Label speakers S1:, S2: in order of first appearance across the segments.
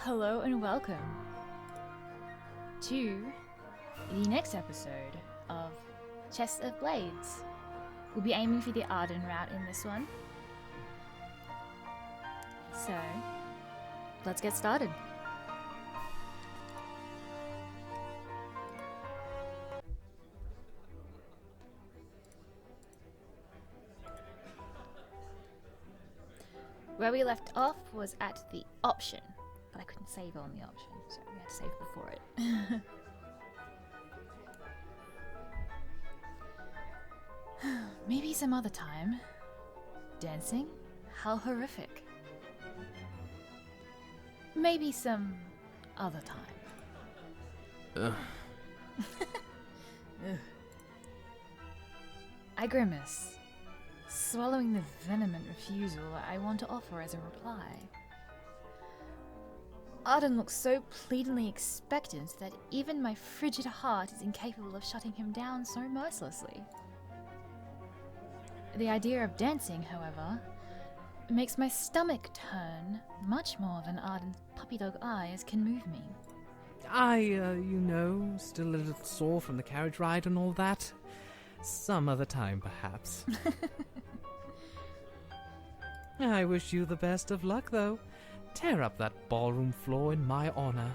S1: Hello and welcome to the next episode of Chest of Blades. We'll be aiming for the Arden route in this one. So, let's get started. Where we left off was at the option, but I couldn't save on the option, so we had to save before it. Maybe some other time. Dancing? How horrific. Maybe some other time. Ugh. I grimace, swallowing the vehement refusal I want to offer as a reply. Arden looks so pleadingly expectant that even my frigid heart is incapable of shutting him down so mercilessly. The idea of dancing, however, makes my stomach turn much more than Arden's puppy dog eyes can move me.
S2: Still a little sore from the carriage ride and all that. Some other time, perhaps. I wish you the best of luck, though. Tear up that ballroom floor in my honor.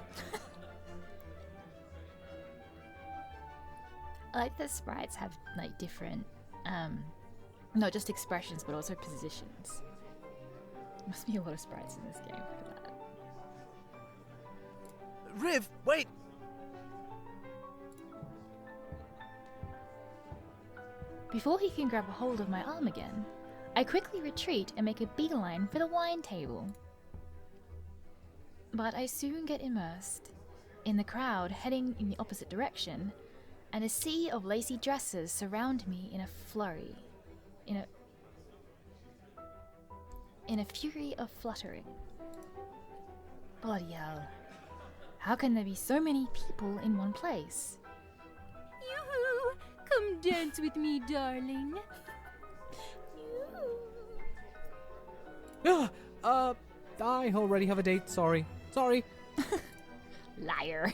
S1: I like that sprites have, different, not just expressions, but also positions. Must be a lot of sprites in this game, look at that.
S2: Riv, wait!
S1: Before he can grab a hold of my arm again, I quickly retreat and make a beeline for the wine table. But I soon get immersed in the crowd heading in the opposite direction, and a sea of lacy dresses surround me in a flurry. In a fury of fluttering. Bloody hell. How can there be so many people in one place?
S3: Yoo-hoo! Come dance with me, darling.
S2: I already have a date, sorry.
S1: Liar.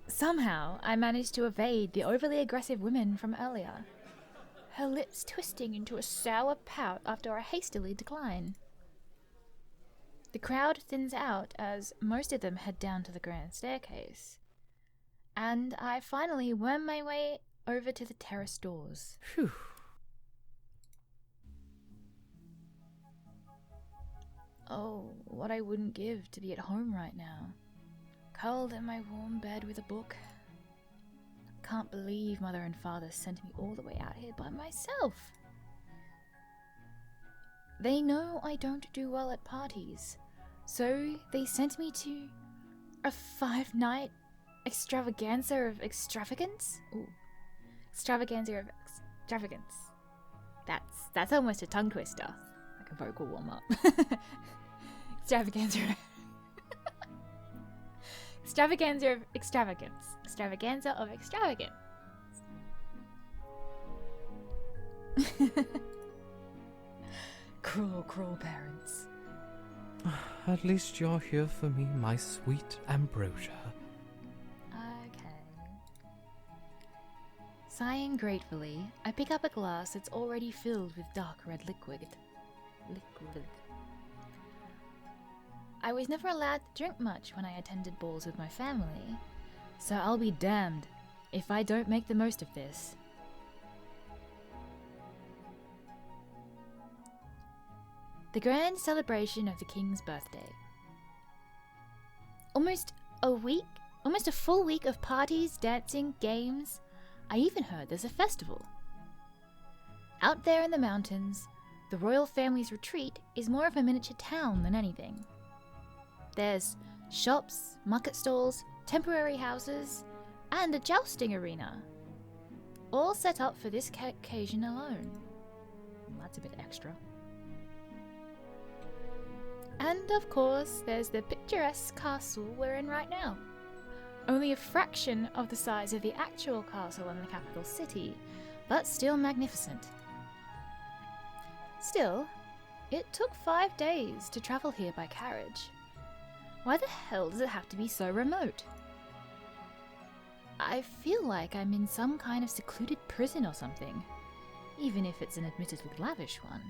S1: Somehow, I managed to evade the overly aggressive women from earlier, her lips twisting into a sour pout after I hastily decline. The crowd thins out as most of them head down to the grand staircase, and I finally worm my way over to the terrace doors.
S2: Phew.
S1: Oh, what I wouldn't give to be at home right now, curled in my warm bed with a book. Can't believe Mother and Father sent me all the way out here by myself. They know I don't do well at parties, so they sent me to a 5-night extravaganza of extravagance? Ooh. Extravaganza of extravagance. That's almost a tongue twister. Like a vocal warm-up. Extravaganza Extravaganza of extravagance. Extravaganza of extravagance. Cruel parents.
S2: At least you're here for me, my sweet ambrosia.
S1: Okay. Sighing gratefully, I pick up a glass that's already filled with dark red liquid. I was never allowed to drink much when I attended balls with my family, so I'll be damned if I don't make the most of this. The grand celebration of the king's birthday. Almost a full week of parties, dancing, games. I even heard there's a festival. Out there in the mountains, the royal family's retreat is more of a miniature town than anything. There's shops, market stalls, temporary houses, and a jousting arena. All set up for this occasion alone. That's a bit extra. And of course, there's the picturesque castle we're in right now. Only a fraction of the size of the actual castle in the capital city, but still magnificent. Still, it took 5 days to travel here by carriage. Why the hell does it have to be so remote? I feel like I'm in some kind of secluded prison or something, even if it's an admittedly lavish one.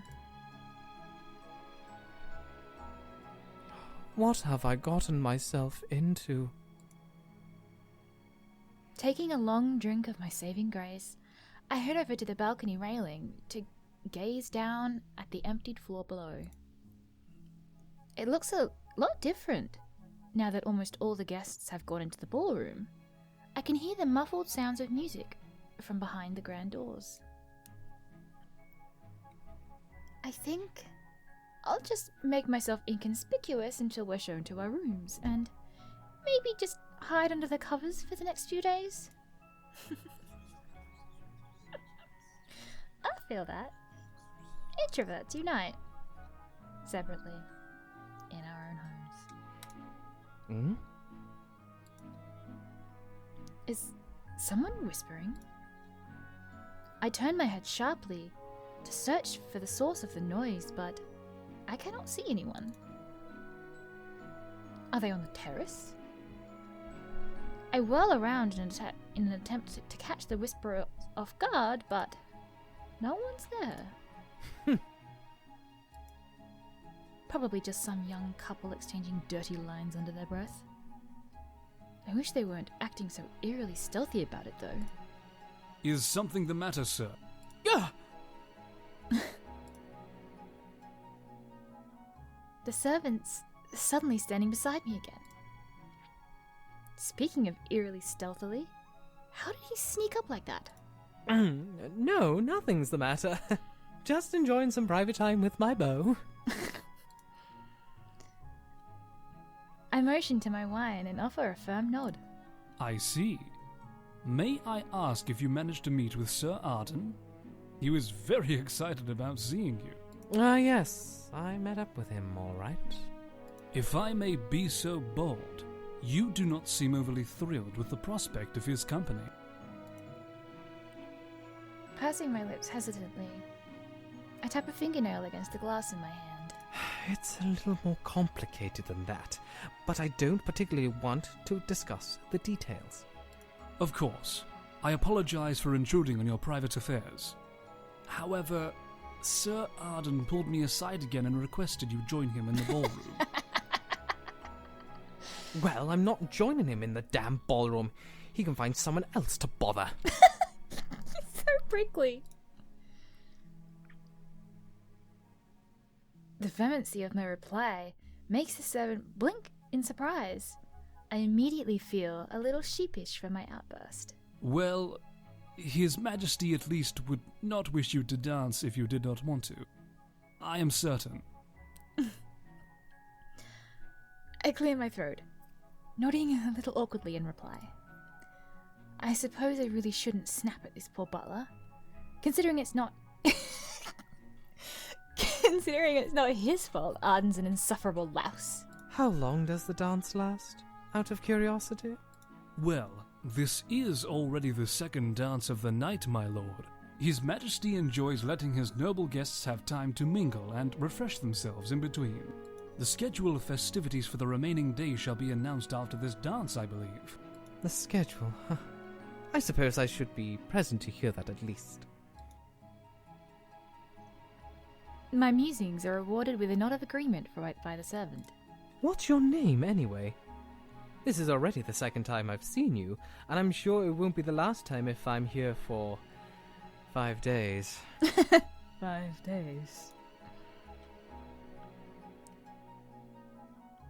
S2: What have I gotten myself into?
S1: Taking a long drink of my saving grace, I head over to the balcony railing to gaze down at the emptied floor below. It looks a lot different now that almost all the guests have gone into the ballroom. I can hear the muffled sounds of music from behind the grand doors. I think I'll just make myself inconspicuous until we're shown to our rooms, and maybe just hide under the covers for the next few days. I feel that. Introverts unite. Separately. In our own homes. Is someone whispering? I turn my head sharply to search for the source of the noise, but I cannot see anyone. Are they on the terrace? I whirl around in an attempt to catch the whisperer off guard, but no one's there. Probably just some young couple exchanging dirty lines under their breath. I wish they weren't acting so eerily stealthy about it, though.
S4: Is something the matter, sir?
S2: Yeah.
S1: The servant's suddenly standing beside me again. Speaking of eerily stealthily, how did he sneak up like that?
S2: No, nothing's the matter. Just enjoying some private time with my beau.
S1: I motion to my wine and offer a firm nod.
S4: I see. May I ask if you managed to meet with Sir Arden? He was very excited about seeing you.
S2: Yes, I met up with him, all right.
S4: If I may be so bold, you do not seem overly thrilled with the prospect of his company.
S1: Pursing my lips hesitantly, I tap a fingernail against the glass in my hand.
S2: It's a little more complicated than that, but I don't particularly want to discuss the details.
S4: Of course. I apologize for intruding on your private affairs. However, Sir Arden pulled me aside again and requested you join him in the ballroom.
S2: Well, I'm not joining him in the damn ballroom. He can find someone else to bother.
S1: So prickly. The vehemency of my reply makes the servant blink in surprise. I immediately feel a little sheepish for my outburst.
S4: Well, His Majesty at least would not wish you to dance if you did not want to. I am certain.
S1: I clear my throat, nodding a little awkwardly in reply. I suppose I really shouldn't snap at this poor butler, considering it's not his fault Arden's an insufferable louse.
S2: How long does the dance last, out of curiosity?
S4: Well, this is already the second dance of the night, my lord. His Majesty enjoys letting his noble guests have time to mingle and refresh themselves in between. The schedule of festivities for the remaining days shall be announced after this dance, I believe.
S2: The schedule, huh? I suppose I should be present to hear that at least.
S1: My musings are rewarded with a nod of agreement by the servant.
S2: What's your name, anyway? This is already the second time I've seen you, and I'm sure it won't be the last time if I'm here for 5 days.
S1: 5 days.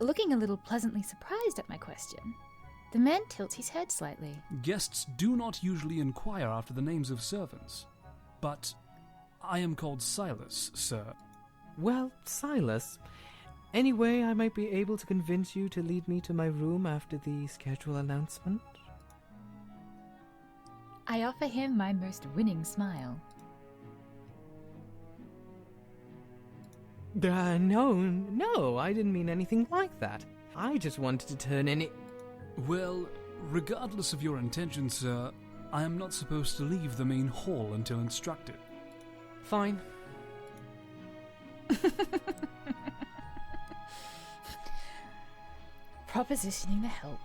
S1: Looking a little pleasantly surprised at my question, the man tilts his head slightly.
S4: Guests do not usually inquire after the names of servants, but I am called Silas, sir.
S2: Well, Silas, any way I might be able to convince you to lead me to my room after the schedule announcement?
S1: I offer him my most winning smile.
S2: No, I didn't mean anything like that. I just wanted to turn any...
S4: Well, regardless of your intentions, sir, I am not supposed to leave the main hall until instructed.
S2: Fine.
S1: propositioning the help.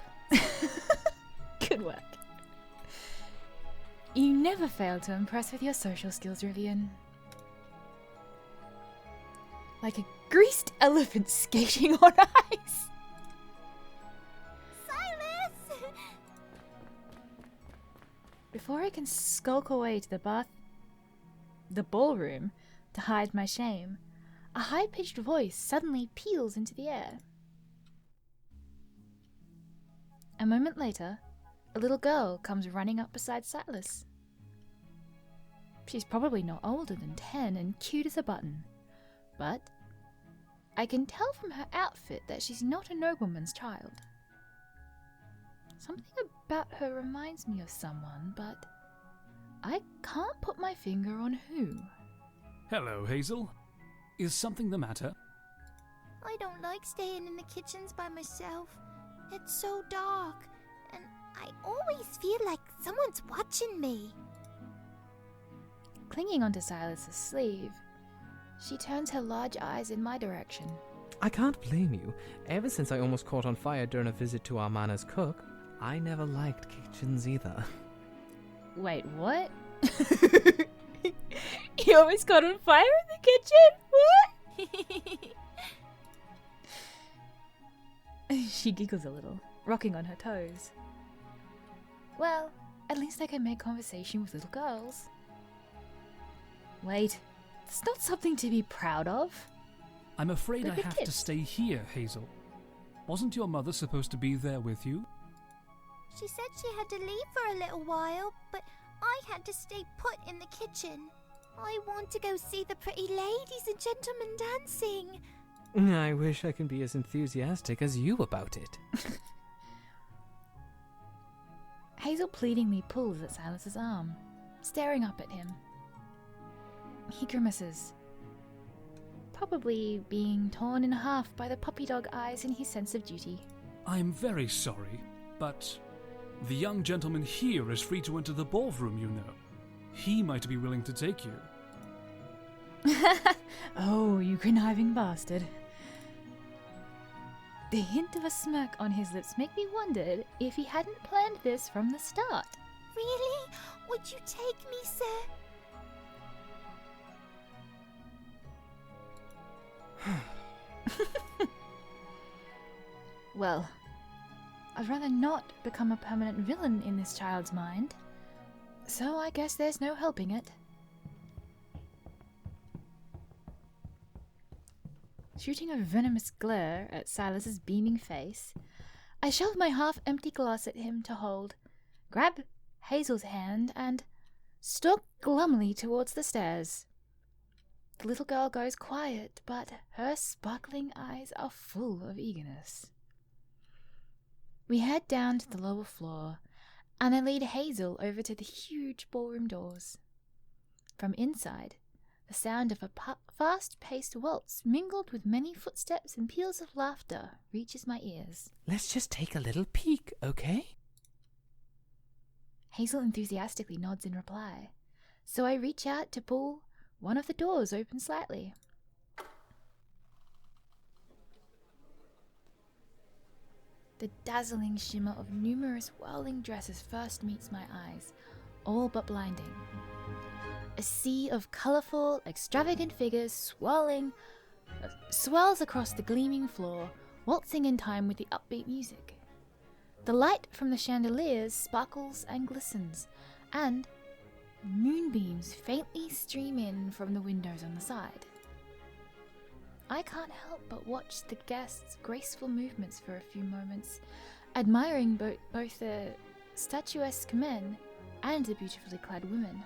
S1: Good work. You never fail to impress with your social skills, Rivian. Like a greased elephant skating on ice.
S3: Silas!
S1: Before I can skulk away to the ballroom to hide my shame, a high-pitched voice suddenly peals into the air. A moment later, a little girl comes running up beside Silas. She's probably not older than 10 and cute as a button, but I can tell from her outfit that she's not a nobleman's child. Something about her reminds me of someone, but I can't put my finger on who.
S4: Hello, Hazel. Is something the matter?
S3: I don't like staying in the kitchens by myself. It's so dark, and I always feel like someone's watching me.
S1: Clinging onto Silas's sleeve, she turns her large eyes in my direction.
S2: I can't blame you. Ever since I almost caught on fire during a visit to our Mana's cook, I never liked kitchens either.
S1: Wait, what? You always caught on fire in the kitchen? What? She giggles a little, rocking on her toes. Well, at least I can make conversation with little girls. Wait, that's not something to be proud of.
S4: I'm afraid
S1: Good
S4: I
S1: for
S4: have to
S1: kids.
S4: stay here, Hazel. Wasn't your mother supposed to be there with you?
S3: She said she had to leave for a little while, but I had to stay put in the kitchen. I want to go see the pretty ladies and gentlemen dancing.
S2: I wish I could be as enthusiastic as you about it.
S1: Hazel pleadingly pulls at Silas's arm, staring up at him. He grimaces, probably being torn in half by the puppy dog eyes in his sense of duty.
S4: I'm very sorry, but the young gentleman here is free to enter the ballroom, you know. He might be willing to take you.
S1: Oh, you conniving bastard. The hint of a smirk on his lips make me wonder if he hadn't planned this from the start.
S3: Really? Would you take me, sir?
S1: Well, I'd rather not become a permanent villain in this child's mind, so I guess there's no helping it. Shooting a venomous glare at Silas's beaming face, I shove my half-empty glass at him to hold, grab Hazel's hand, and stalk glumly towards the stairs. The little girl goes quiet, but her sparkling eyes are full of eagerness. We head down to the lower floor, and I lead Hazel over to the huge ballroom doors. From inside, the sound of a fast-paced waltz mingled with many footsteps and peals of laughter reaches my ears.
S2: Let's just take a little peek, okay?
S1: Hazel enthusiastically nods in reply, so I reach out to pull one of the doors open slightly. The dazzling shimmer of numerous whirling dresses first meets my eyes, all but blinding. A sea of colourful, extravagant figures swirls across the gleaming floor, waltzing in time with the upbeat music. The light from the chandeliers sparkles and glistens, and moonbeams faintly stream in from the windows on the side. I can't help but watch the guests' graceful movements for a few moments, admiring both the statuesque men and the beautifully clad women.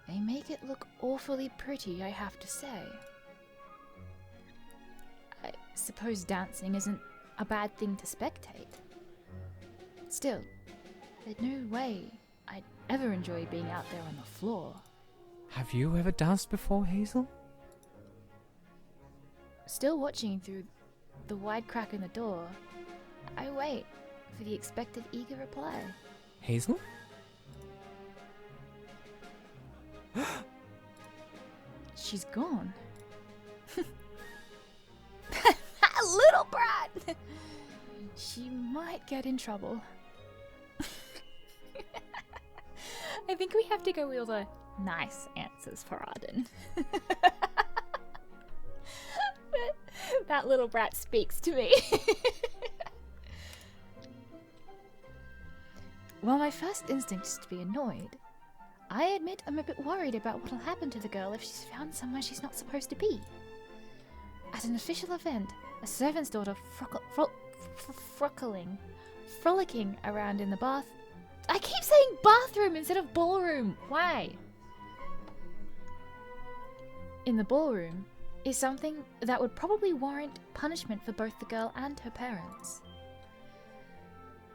S1: They make it look awfully pretty, I have to say. I suppose dancing isn't a bad thing to spectate. Still, there's no way I'd ever enjoy being out there on the floor.
S2: Have you ever danced before, Hazel?
S1: Still watching through the wide crack in the door, I wait for the expected eager reply.
S2: Hazel?
S1: She's gone. That little that? She might get in trouble. I think we have to go with all the nice answers for Arden. That little brat speaks to me. While my first instinct is to be annoyed, I admit I'm a bit worried about what'll happen to the girl if she's found somewhere she's not supposed to be. At an official event, a servant's daughter frolicking around in the bath. I keep saying bathroom instead of ballroom. Why? In the ballroom is something that would probably warrant punishment for both the girl and her parents.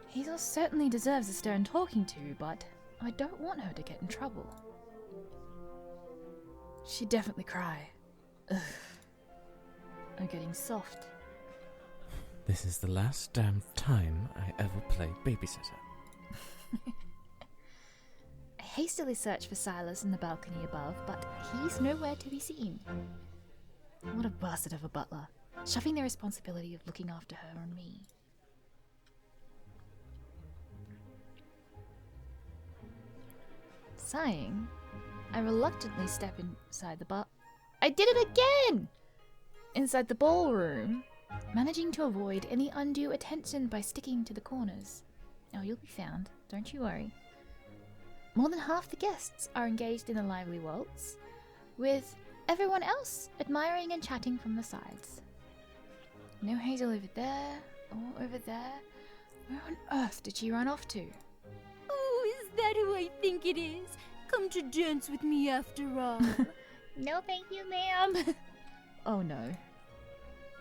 S1: Hazel certainly deserves a stern talking to, but I don't want her to get in trouble. She'd definitely cry. Ugh. I'm getting soft.
S2: This is the last damn time I ever play babysitter.
S1: I hastily search for Silas in the balcony above, but he's nowhere to be seen. What a bastard of a butler, shoving the responsibility of looking after her on me. Sighing, I reluctantly step inside the bar. I did it again! Inside the ballroom, managing to avoid any undue attention by sticking to the corners. Oh, you'll be found, don't you worry. More than half the guests are engaged in a lively waltz, with everyone else admiring and chatting from the sides. No Hazel over there, or over there. Where on earth did she run off to?
S3: Oh, is that who I think it is? Come to dance with me after all.
S1: No thank you, ma'am. Oh no.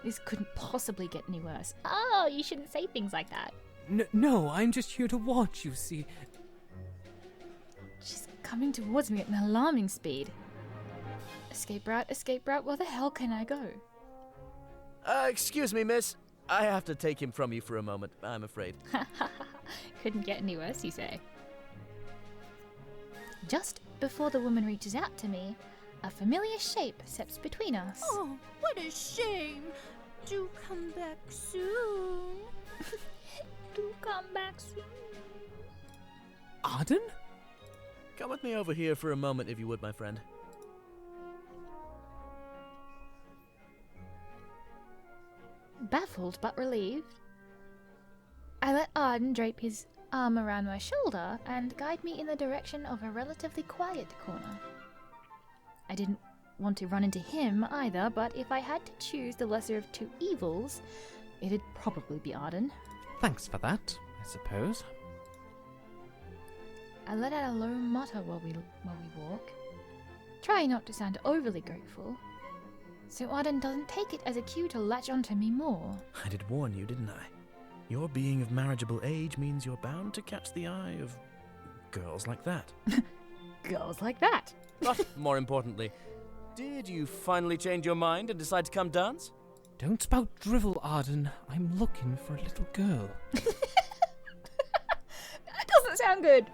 S1: This couldn't possibly get any worse. Oh, you shouldn't say things like that.
S2: No, I'm just here to watch, you see.
S1: She's coming towards me at an alarming speed. Escape route, where the hell can I go?
S5: Excuse me, miss. I have to take him from you for a moment, I'm afraid.
S1: Couldn't get any worse, you say. Just before the woman reaches out to me, a familiar shape steps between us.
S3: Oh, what a shame. Do come back soon.
S1: Do come back soon.
S2: Arden?
S5: Come with me over here for a moment, if you would, my friend.
S1: Baffled but relieved, I let Arden drape his arm around my shoulder and guide me in the direction of a relatively quiet corner. I didn't want to run into him either, but if I had to choose the lesser of two evils, it'd probably be Arden.
S2: Thanks for that, I suppose.
S1: I let out a low mutter while we walk, trying not to sound overly grateful, so Arden doesn't take it as a cue to latch onto me more.
S5: I did warn you, didn't I? Your being of marriageable age means you're bound to catch the eye of girls like that.
S1: Girls like that.
S5: But more importantly, did you finally change your mind and decide to come dance?
S2: Don't spout drivel, Arden. I'm looking for a little girl.
S1: That doesn't sound good.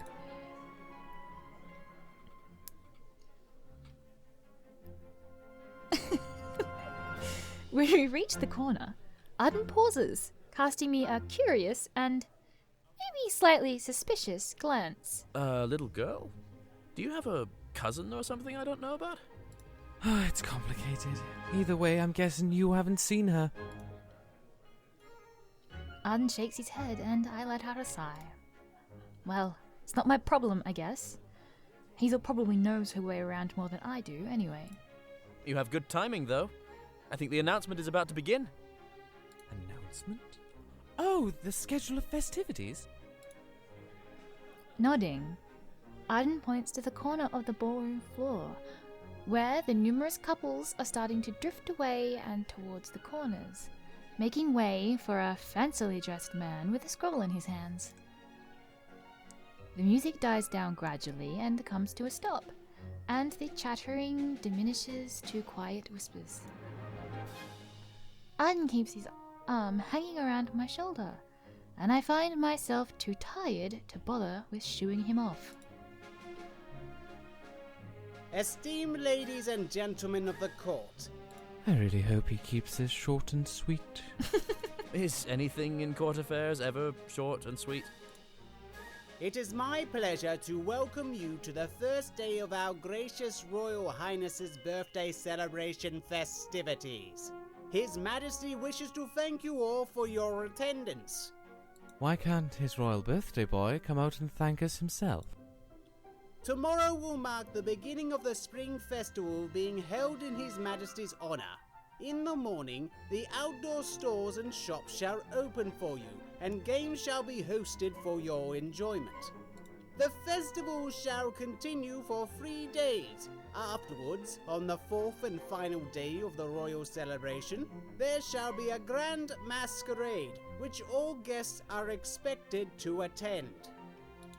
S1: When we reach the corner, Arden pauses, casting me a curious and maybe slightly suspicious glance.
S5: Little girl? Do you have a cousin or something I don't know about?
S2: It's complicated. Either way, I'm guessing you haven't seen her.
S1: Arden shakes his head and I let out a sigh. Well, it's not my problem, I guess. Hazel probably knows her way around more than I do, anyway.
S5: You have good timing, though. I think the announcement is about to begin.
S2: Announcement? Oh, the schedule of festivities?
S1: Nodding, Arden points to the corner of the ballroom floor, where the numerous couples are starting to drift away and towards the corners, making way for a fancily dressed man with a scroll in his hands. The music dies down gradually and comes to a stop, and the chattering diminishes to quiet whispers. Arden keeps his arm hanging around my shoulder, and I find myself too tired to bother with shooing him off.
S6: Esteemed ladies and gentlemen of the court.
S2: I really hope he keeps this short and sweet.
S5: Is anything in court affairs ever short and sweet?
S6: It is my pleasure to welcome you to the first day of our gracious Royal Highness's birthday celebration festivities. His Majesty wishes to thank you all for your attendance.
S2: Why can't his royal birthday boy come out and thank us himself?
S6: Tomorrow will mark the beginning of the Spring Festival being held in His Majesty's honour. In the morning, the outdoor stores and shops shall open for you, and games shall be hosted for your enjoyment. The festival shall continue for 3 days. Afterwards, on the 4th and final day of the royal celebration, there shall be a grand masquerade, which all guests are expected to attend.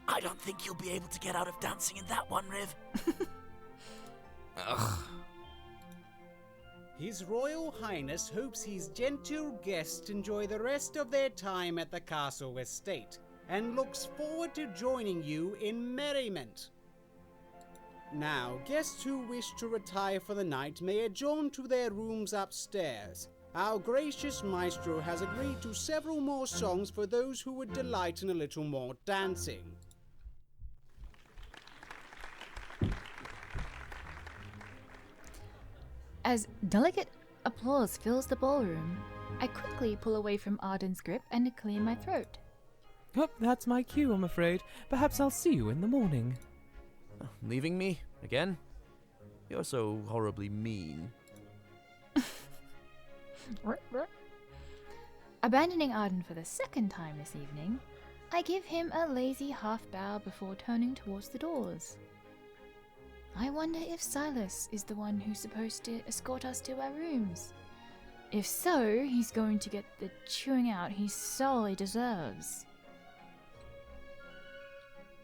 S5: I don't think you'll be able to get out of dancing in that one, Riv. Ugh.
S6: His Royal Highness hopes his gentle guests enjoy the rest of their time at the castle estate, and looks forward to joining you in merriment. Now, guests who wish to retire for the night may adjourn to their rooms upstairs. Our gracious maestro has agreed to several more songs for those who would delight in a little more dancing.
S1: As delicate applause fills the ballroom, I quickly pull away from Arden's grip and clear my throat.
S2: Oh, that's my cue, I'm afraid. Perhaps I'll see you in the morning.
S5: Leaving me? Again? You're so horribly mean.
S1: Abandoning Arden for the second time this evening, I give him a lazy half-bow before turning towards the doors. I wonder if Silas is the one who's supposed to escort us to our rooms. If so, he's going to get the chewing out he sorely deserves.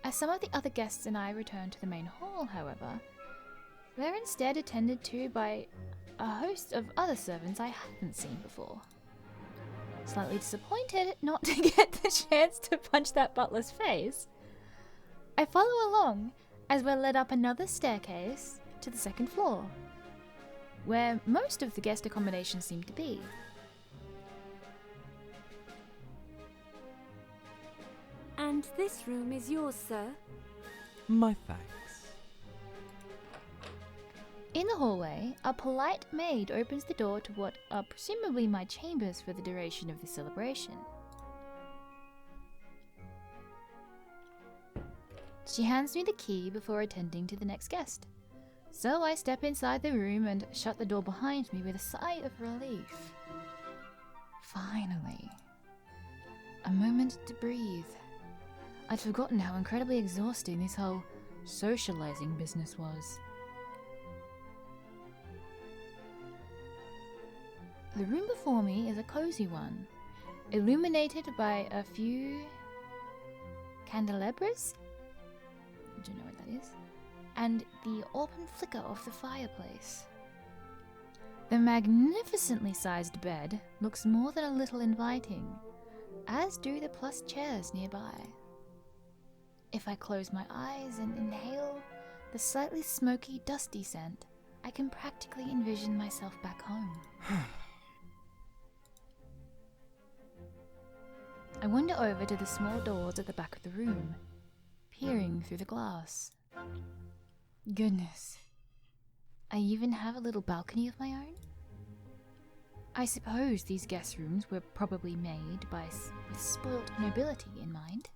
S1: As some of the other guests and I return to the main hall, however, we're instead attended to by a host of other servants I haven't seen before. Slightly disappointed not to get the chance to punch that butler's face, I follow along as we're led up another staircase to the second floor, where most of the guest accommodations seem to be.
S7: And this room is yours, sir?
S2: My thanks.
S1: In the hallway, a polite maid opens the door to what are presumably my chambers for the duration of the celebration. She hands me the key before attending to the next guest. So I step inside the room and shut the door behind me with a sigh of relief. Finally. A moment to breathe. I'd forgotten how incredibly exhausting this whole socializing business was. The room before me is a cozy one, illuminated by a few candelabras? I don't know what that is. And the auburn flicker of the fireplace. The magnificently sized bed looks more than a little inviting, as do the plush chairs nearby. If I close my eyes and inhale the slightly smoky, dusty scent, I can practically envision myself back home. I wander over to the small doors at the back of the room, peering through the glass. Goodness. I even have a little balcony of my own? I suppose these guest rooms were probably made with spoilt nobility in mind.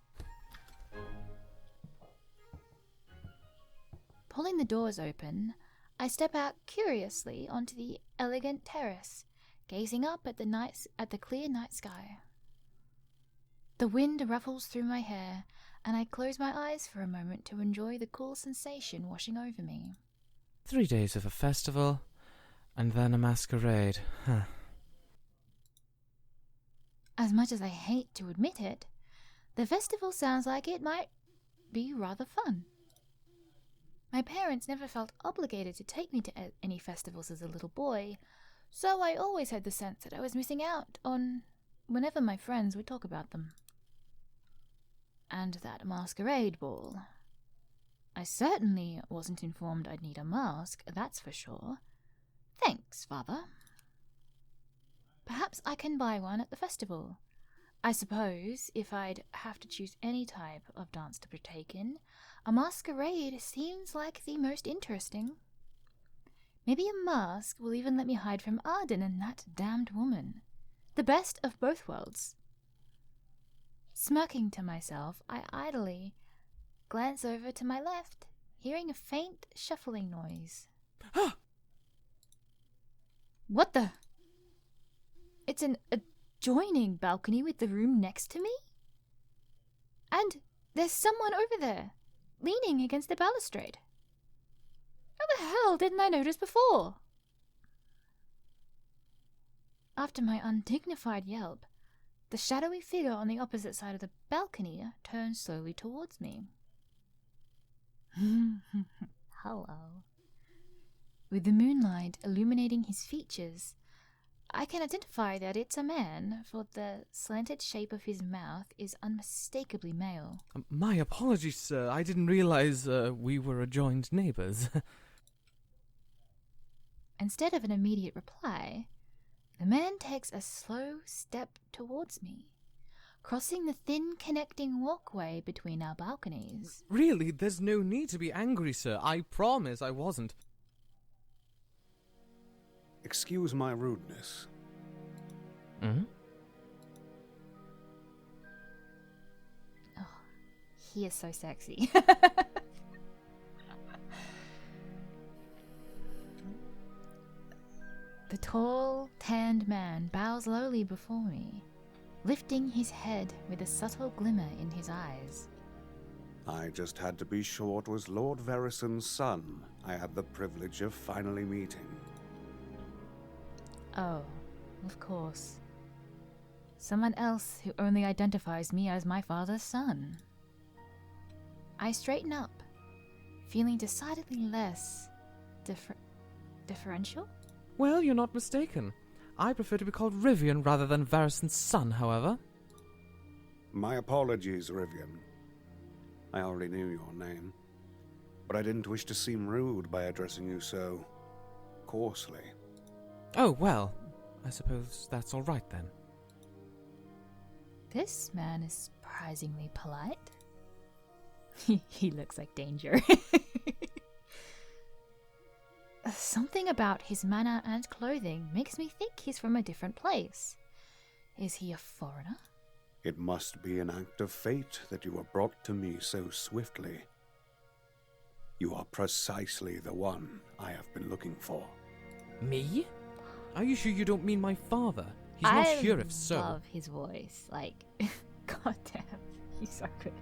S1: Pulling the doors open, I step out curiously onto the elegant terrace, gazing up at the clear night sky. The wind ruffles through my hair, and I close my eyes for a moment to enjoy the cool sensation washing over me.
S2: 3 days of a festival, and then a masquerade.
S1: As much as I hate to admit it, the festival sounds like it might be rather fun. My parents never felt obligated to take me to any festivals as a little boy, so I always had the sense that I was missing out on whenever my friends would talk about them. And that masquerade ball. I certainly wasn't informed I'd need a mask, that's for sure. Thanks, Father. Perhaps I can buy one at the festival. I suppose if I'd have to choose any type of dance to partake in, a masquerade seems like the most interesting. Maybe a mask will even let me hide from Arden and that damned woman. The best of both worlds. Smirking to myself, I idly glance over to my left, hearing a faint shuffling noise. What the? It's an adjoining balcony with the room next to me? And there's someone over there, leaning against the balustrade. How the hell didn't I notice before? After my undignified yelp, the shadowy figure on the opposite side of the balcony turns slowly towards me. Hello. With the moonlight illuminating his features, I can identify that it's a man, for the slanted shape of his mouth is unmistakably male.
S2: My apologies, sir. I didn't realize we were adjoined neighbors.
S1: Instead of an immediate reply, the man takes a slow step towards me, crossing the thin connecting walkway between our balconies.
S2: Really, there's no need to be angry, sir. I promise I wasn't.
S8: Excuse my rudeness.
S2: Hmm?
S1: Oh, he is so sexy. The tall, tanned man bows lowly before me, lifting his head with a subtle glimmer in his eyes.
S8: I just had to be sure it was Lord Varrison's son I had the privilege of finally meeting.
S1: Oh, of course. Someone else who only identifies me as my father's son. I straighten up, feeling decidedly less differential?
S2: Well, you're not mistaken. I prefer to be called Rivian rather than Varrison's son, however.
S8: My apologies, Rivian. I already knew your name, but I didn't wish to seem rude by addressing you so coarsely.
S2: Oh, well, I suppose that's all right then.
S1: This man is surprisingly polite. He looks like danger. Something about his manner and clothing makes me think he's from a different place. Is he a foreigner?
S8: It must be an act of fate that you were brought to me so swiftly. You are precisely the one I have been looking for.
S2: Me? Are you sure you don't mean my father? He's not here if so.
S1: I love his voice. Like, goddamn, he's so good.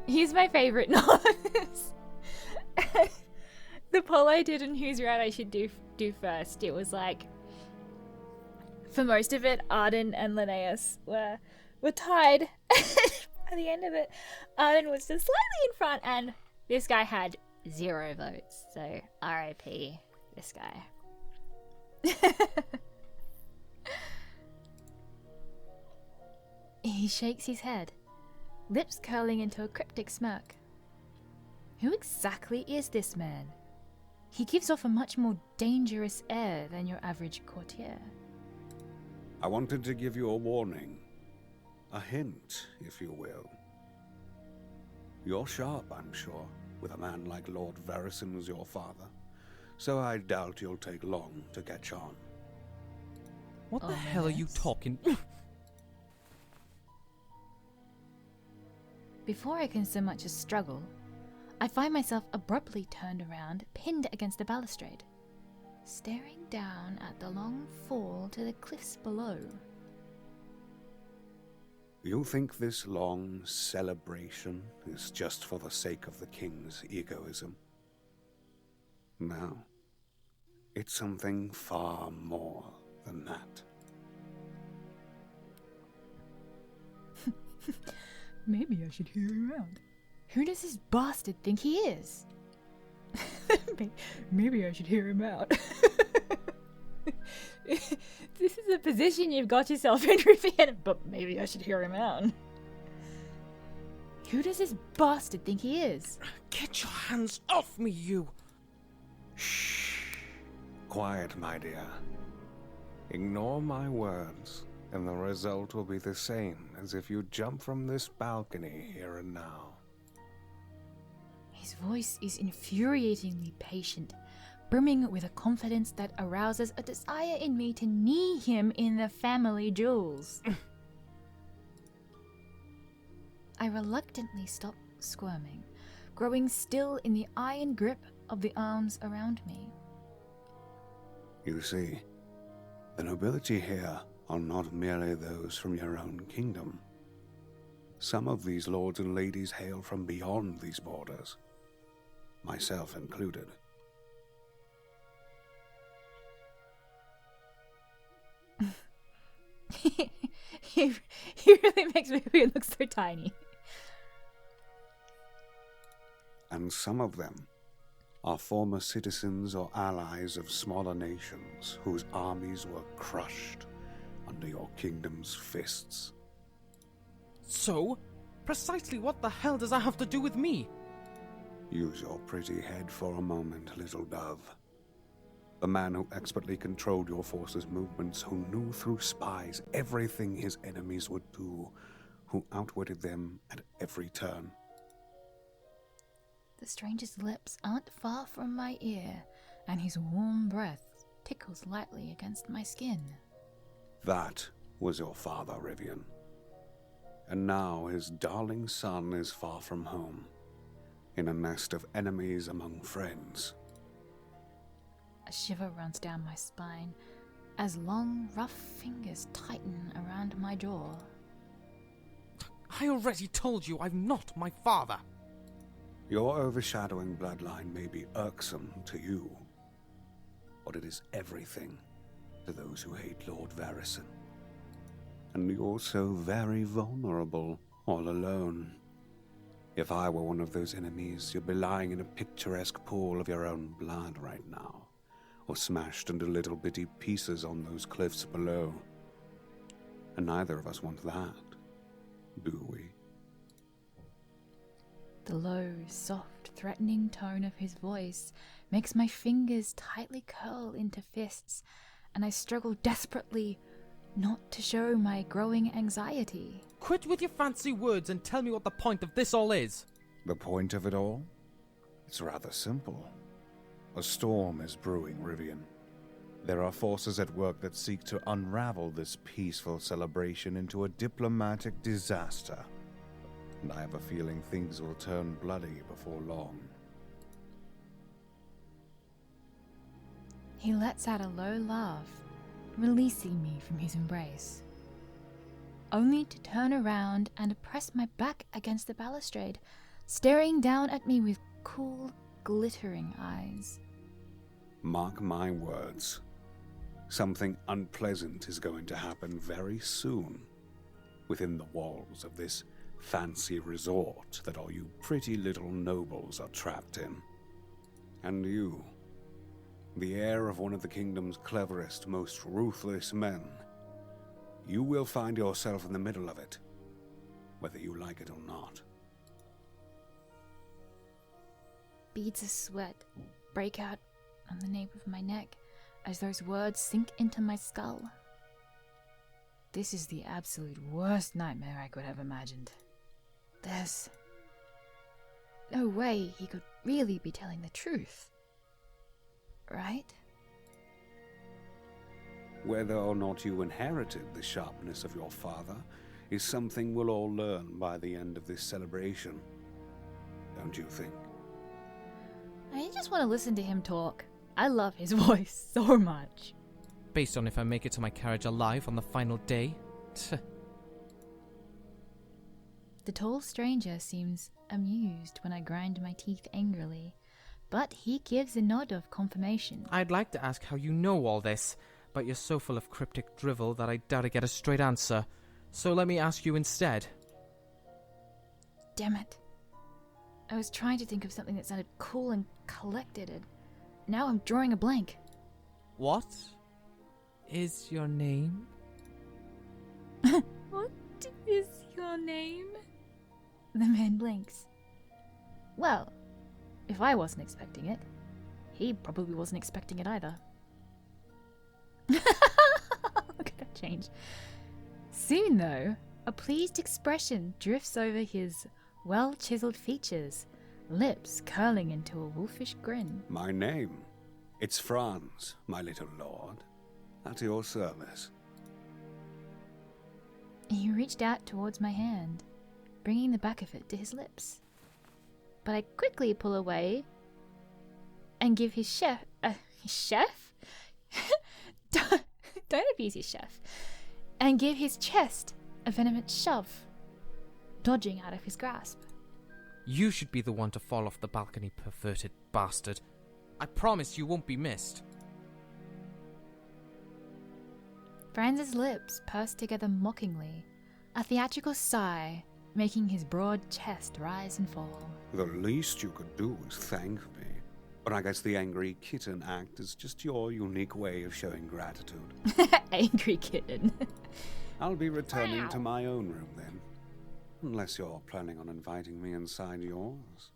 S1: He's my favorite novice. The poll I did on Who's Right I Should do first, it was like, for most of it, Arden and Linnaeus were tied. At the end of it, Arden was just slightly in front, and this guy had 0 votes. So, R.I.P. this guy. He shakes his head, lips curling into a cryptic smirk. Who exactly is this man? He gives off a much more dangerous air than your average courtier.
S8: I wanted to give you a warning. A hint, if you will. You're sharp, I'm sure, with a man like Lord Varrison as your father. So I doubt you'll take long to catch on.
S2: What the hell are you talking?
S1: Before I can so much as struggle, I find myself abruptly turned around, pinned against the balustrade, staring down at the long fall to the cliffs below.
S8: You think this long celebration is just for the sake of the king's egoism? No. It's something far more than that.
S1: Maybe I should hear him out. Who does this bastard think he is? Maybe I should hear him out. This is a position you've got yourself in, Rivian, but maybe I should hear him out. Who does this bastard think he is?
S2: Get your hands off me, you!
S8: Shh. Quiet, my dear. Ignore my words, and the result will be the same as if you jump from this balcony here and now.
S1: His voice is infuriatingly patient, brimming with a confidence that arouses a desire in me to knee him in the family jewels. I reluctantly stop squirming, growing still in the iron grip of the arms around me.
S8: You see, the nobility here are not merely those from your own kingdom. Some of these lords and ladies hail from beyond these borders, myself included.
S1: he really makes me look so tiny.
S8: And some of them are former citizens or allies of smaller nations whose armies were crushed under your kingdom's fists.
S2: So, precisely what the hell does that have to do with me?
S8: Use your pretty head for a moment, little dove. The man who expertly controlled your forces' movements, who knew through spies everything his enemies would do, who outwitted them at every turn.
S1: The stranger's lips aren't far from my ear, and his warm breath tickles lightly against my skin.
S8: That was your father, Rivian. And now his darling son is far from home, in a nest of enemies among friends.
S1: A shiver runs down my spine as long, rough fingers tighten around my jaw.
S2: I already told you I'm not my father.
S8: Your overshadowing bloodline may be irksome to you, but it is everything to those who hate Lord Varrison. And you're so very vulnerable, all alone. If I were one of those enemies, you'd be lying in a picturesque pool of your own blood right now, or smashed into little bitty pieces on those cliffs below. And neither of us want that, do we?
S1: The low, soft, threatening tone of his voice makes my fingers tightly curl into fists, and I struggle desperately not to show my growing anxiety.
S2: Quit with your fancy words and tell me what the point of this all is.
S8: The point of it all? It's rather simple. A storm is brewing, Rivian. There are forces at work that seek to unravel this peaceful celebration into a diplomatic disaster. And I have a feeling things will turn bloody before long.
S1: He lets out a low laugh, releasing me from his embrace, only to turn around and press my back against the balustrade, staring down at me with cool, glittering eyes.
S8: Mark my words. Something unpleasant is going to happen very soon, within the walls of this fancy resort that all you pretty little nobles are trapped in. And you, the heir of one of the kingdom's cleverest, most ruthless men, you will find yourself in the middle of it, whether you like it or not.
S1: Beads of sweat break out on the nape of my neck as those words sink into my skull. This is the absolute worst nightmare I could have imagined. There's no way he could really be telling the truth, right?
S8: Whether or not you inherited the sharpness of your father is something we'll all learn by the end of this celebration. Don't you think?
S1: I just want to listen to him talk. I love his voice so much.
S2: Based on if I make it to my carriage alive on the final day?
S1: The tall stranger seems amused when I grind my teeth angrily, but he gives a nod of confirmation.
S2: I'd like to ask how you know all this, but you're so full of cryptic drivel that I doubt I get a straight answer. So let me ask you instead.
S1: Damn it. I was trying to think of something that sounded cool and collected, and now I'm drawing a blank.
S2: What is your name?
S1: What is your name? The man blinks. Well, if I wasn't expecting it, he probably wasn't expecting it either. change. Soon, though, a pleased expression drifts over his well-chiseled features, lips curling into a wolfish grin.
S8: My name? It's Franz, my little lord. At your service.
S1: He reached out towards my hand, bringing the back of it to his lips. But I quickly pull away and give his chef... chef? Don't abuse his chef. And give his chest a venomous shove, dodging out of his grasp.
S2: You should be the one to fall off the balcony, perverted bastard. I promise you won't be missed.
S1: Franz's lips pursed together mockingly, a theatrical sigh making his broad chest rise and fall.
S8: The least you could do is thank me. But I guess the angry kitten act is just your unique way of showing gratitude.
S1: Angry kitten.
S8: I'll be returning to my own room then. Unless you're planning on inviting me inside yours.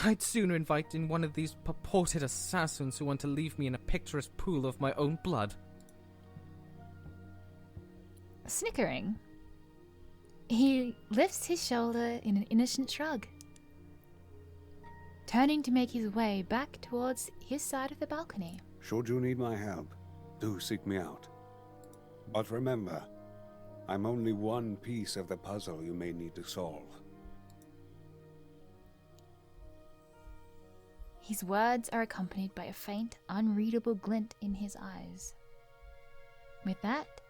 S2: I'd sooner invite in one of these purported assassins who want to leave me in a picturesque pool of my own blood.
S1: Snickering, he lifts his shoulder in an innocent shrug, turning to make his way back towards his side of the balcony.
S8: Should you need my help, do seek me out. But remember, I'm only one piece of the puzzle you may need to solve.
S1: His words are accompanied by a faint, unreadable glint in his eyes. With that,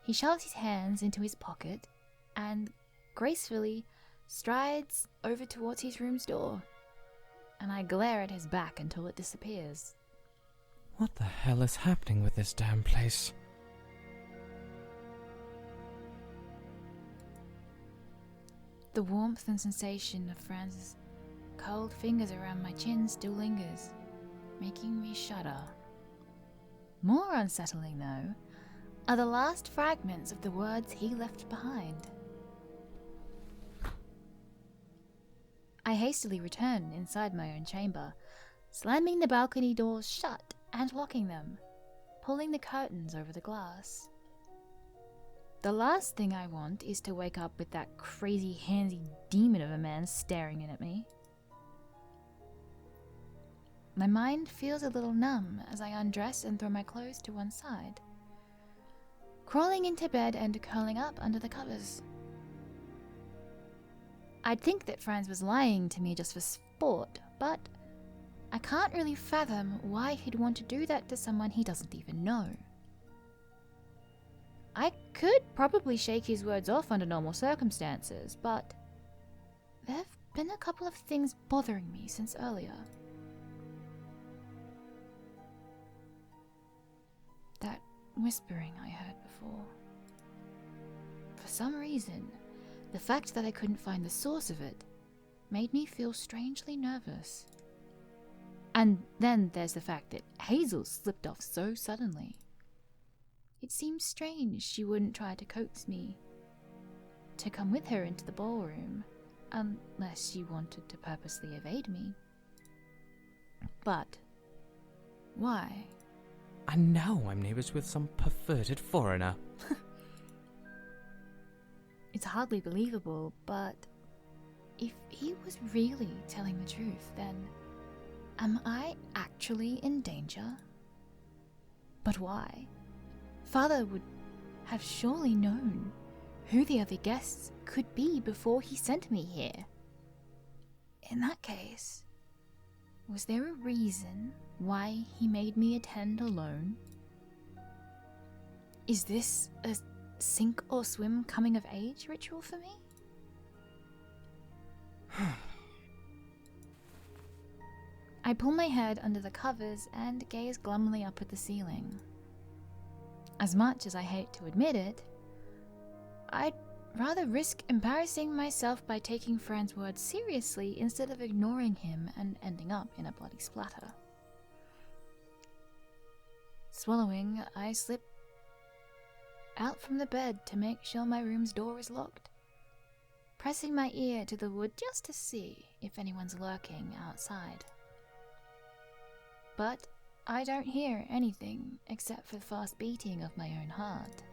S1: he shoves his hands into his pocket and gracefully strides over towards his room's door, and I glare at his back until it disappears.
S2: What the hell is happening with this damn place?
S1: The warmth and sensation of Franz's cold fingers around my chin still lingers, making me shudder. More unsettling, though, are the last fragments of the words he left behind. I hastily return inside my own chamber, slamming the balcony doors shut and locking them, pulling the curtains over the glass. The last thing I want is to wake up with that crazy handsy demon of a man staring in at me. My mind feels a little numb as I undress and throw my clothes to one side, crawling into bed and curling up under the covers. I'd think that Franz was lying to me just for sport, but I can't really fathom why he'd want to do that to someone he doesn't even know. I could probably shake his words off under normal circumstances, but there've been a couple of things bothering me since earlier. That whispering I heard before. For some reason, the fact that I couldn't find the source of it made me feel strangely nervous. And then there's the fact that Hazel slipped off so suddenly. It seems strange she wouldn't try to coax me to come with her into the ballroom, unless she wanted to purposely evade me. But why?
S2: And now I'm neighbours with some perverted foreigner.
S1: It's hardly believable, but if he was really telling the truth, then am I actually in danger? But why? Father would have surely known who the other guests could be before he sent me here. In that case, was there a reason why he made me attend alone? Is this a sink or swim coming of age ritual for me? I pull my head under the covers and gaze glumly up at the ceiling. As much as I hate to admit it, I'd rather risk embarrassing myself by taking Fran's words seriously instead of ignoring him and ending up in a bloody splatter. Swallowing, I slip out from the bed to make sure my room's door is locked, pressing my ear to the wood just to see if anyone's lurking outside. But I don't hear anything except for the fast beating of my own heart.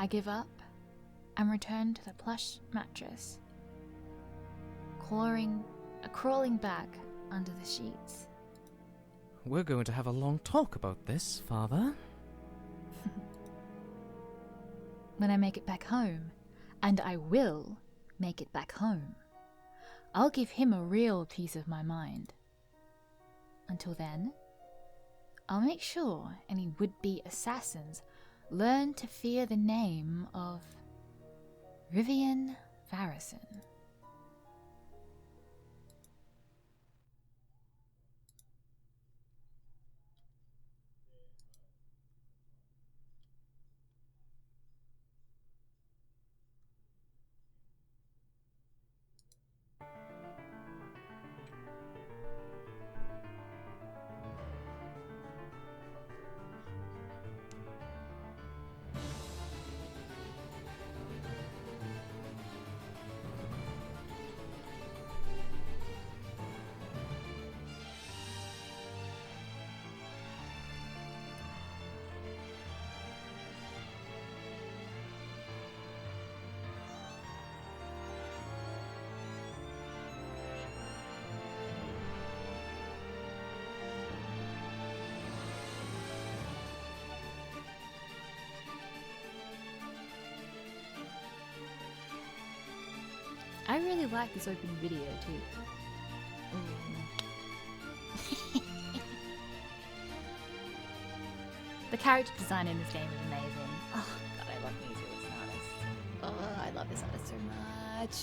S1: I give up and return to the plush mattress, crawling back under the sheets.
S2: We're going to have a long talk about this, Father.
S1: When I make it back home, and I will make it back home, I'll give him a real piece of my mind. Until then, I'll make sure any would-be assassins learn to fear the name of Rivian Varrison. I really like this opening video too. The character design in this game is amazing. Oh god, I love music as an artist. Oh, I love this artist so much.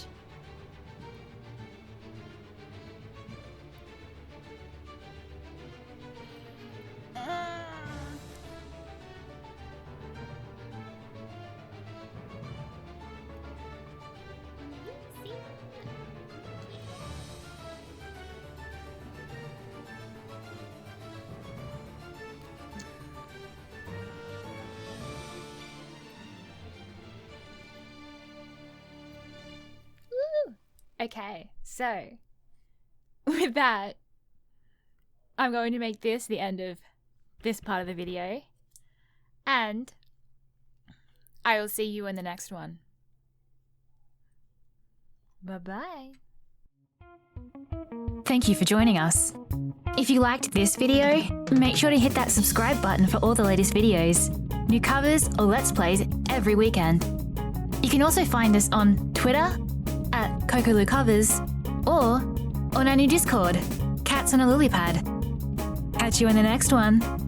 S1: Okay, so with that, I'm going to make this the end of this part of the video, and I will see you in the next one. Bye-bye. Thank you for joining us. If you liked this video, make sure to hit that subscribe button for all the latest videos, new covers or Let's Plays every weekend. You can also find us on Twitter at CocoLuCovers or on our new Discord, Cats on a Lily Pad. Catch you in the next one.